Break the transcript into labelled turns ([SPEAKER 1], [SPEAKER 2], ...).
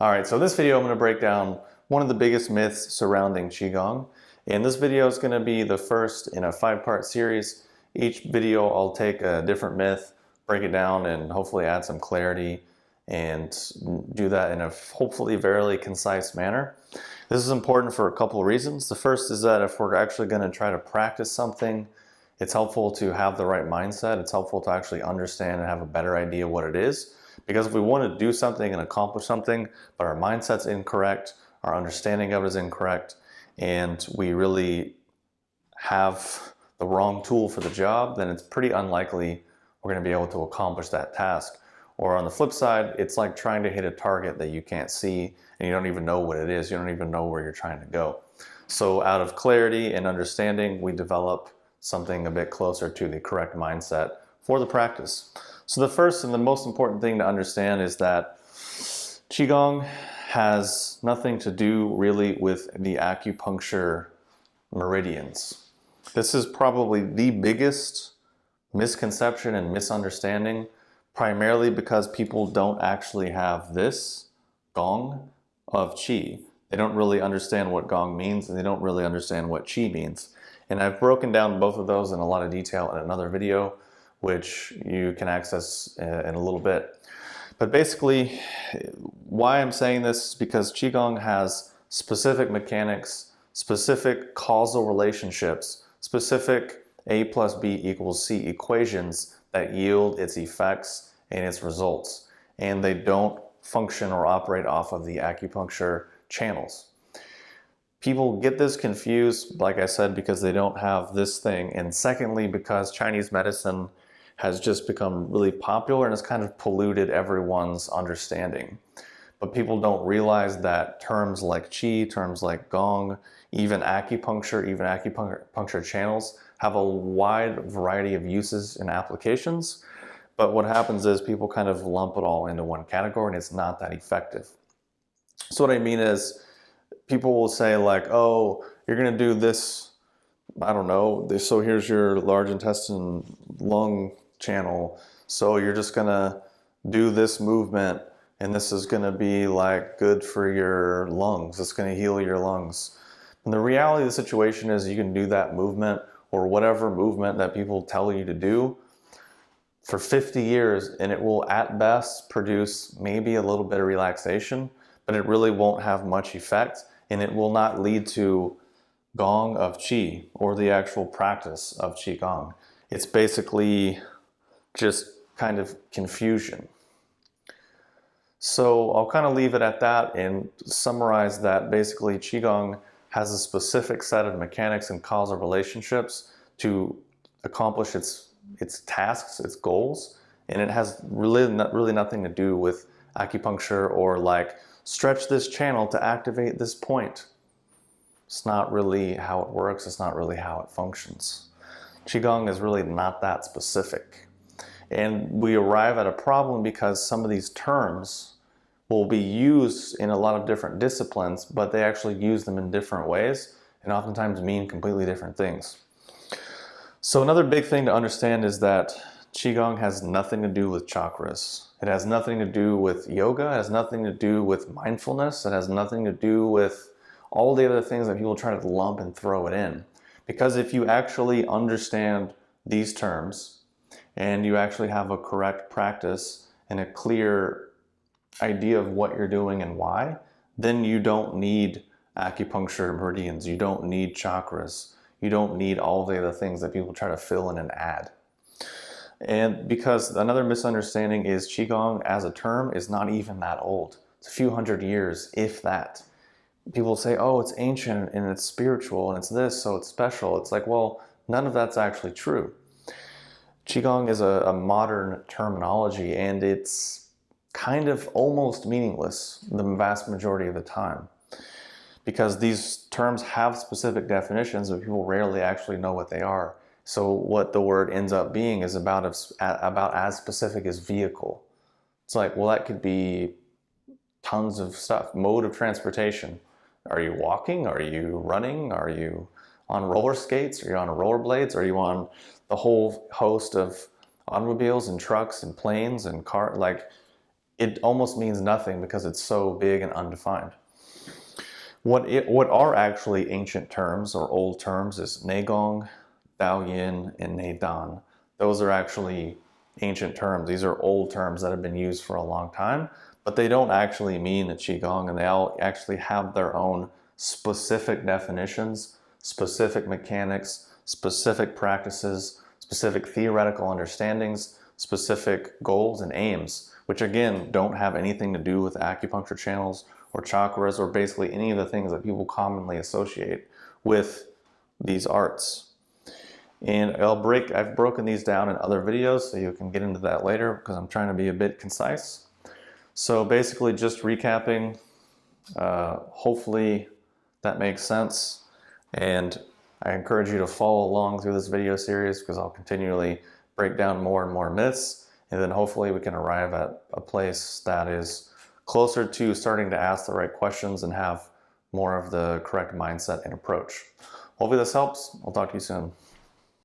[SPEAKER 1] All right, so this video I'm going to break down one of the biggest myths surrounding Qigong. And this video is going to be the first in a 5-part series. Each video I'll take a different myth, break it down, and hopefully add some clarity and do that in a hopefully very concise manner. This is important for a couple of reasons. The first is that if we're actually going to try to practice something, it's helpful to have the right mindset. It's helpful to actually understand and have a better idea what it is. Because if we want to do something and accomplish something, but our mindset's incorrect, our understanding of it is incorrect, and we really have the wrong tool for the job, then it's pretty unlikely we're going to be able to accomplish that task. Or on the flip side, it's like trying to hit a target that you can't see and you don't even know what it is. You don't even know where you're trying to go. So out of clarity and understanding, we develop something a bit closer to the correct mindset for the practice. So the first and the most important thing to understand is that Qigong has nothing to do really with the acupuncture meridians. This is probably the biggest misconception and misunderstanding, primarily because people don't actually have this gong of qi. They don't really understand what gong means, and they don't really understand what qi means. And I've broken down both of those in a lot of detail in another video, which you can access in a little bit. But basically, why I'm saying this is because Qigong has specific mechanics, specific causal relationships, specific A plus B equals C equations that yield its effects and its results. And they don't function or operate off of the acupuncture channels. People get this confused, like I said, because they don't have this thing. And secondly, because Chinese medicine has just become really popular and has kind of polluted everyone's understanding. But people don't realize that terms like qi, terms like gong, even acupuncture channels have a wide variety of uses and applications. But what happens is people kind of lump it all into one category and it's not that effective. So what I mean is people will say like, oh, you're going to do this, I don't know, so here's your large intestine lung channel, so you're just gonna do this movement and this is gonna be like good for your lungs, it's gonna heal your lungs. And the reality of the situation is you can do that movement or whatever movement that people tell you to do for 50 years and it will at best produce maybe a little bit of relaxation, but it really won't have much effect and it will not lead to gong of qi or the actual practice of qigong. It's basically just kind of confusion. So I'll kind of leave it at that and summarize that basically Qigong has a specific set of mechanics and causal relationships to accomplish its tasks, its goals, and it has really nothing to do with acupuncture or like stretch this channel to activate this point. It's not really how it works, it's not really how it functions. Qigong is really not that specific. And we arrive at a problem because some of these terms will be used in a lot of different disciplines, but they actually use them in different ways and oftentimes mean completely different things. So another big thing to understand is that Qigong has nothing to do with chakras. It has nothing to do with yoga, it has nothing to do with mindfulness, it has nothing to do with all the other things that people try to lump and throw it in. Because if you actually understand these terms, and you actually have a correct practice and a clear idea of what you're doing and why, then you don't need acupuncture meridians, you don't need chakras, you don't need all the other things that people try to fill in and add. And because another misunderstanding is Qigong as a term is not even that old. It's a few hundred years, if that. People say, oh, it's ancient and it's spiritual and it's this, so it's special. It's like, well, none of that's actually true. Qigong is a modern terminology and it's kind of almost meaningless the vast majority of the time because these terms have specific definitions but people rarely actually know what they are. So what the word ends up being is about as specific as vehicle. It's like, well, that could be tons of stuff. Mode of transportation. Are you walking? Are you running? Are you on roller skates? Are you on rollerblades? Are you on the whole host of automobiles and trucks and planes and cars? Like, it almost means nothing because it's so big and undefined. What are actually ancient terms or old terms is Neigong, Daoyin, and Neidan. Those are actually ancient terms. These are old terms that have been used for a long time, but they don't actually mean the Qigong, and they all actually have their own specific definitions, specific mechanics, specific practices, specific theoretical understandings, specific goals and aims, which again don't have anything to do with acupuncture channels or chakras or basically any of the things that people commonly associate with these arts. And I've broken these down in other videos, so you can get into that later because I'm trying to be a bit concise. So basically just recapping, hopefully that makes sense. And I encourage you to follow along through this video series because I'll continually break down more and more myths. And then hopefully we can arrive at a place that is closer to starting to ask the right questions and have more of the correct mindset and approach. Hopefully this helps. I'll talk to you soon.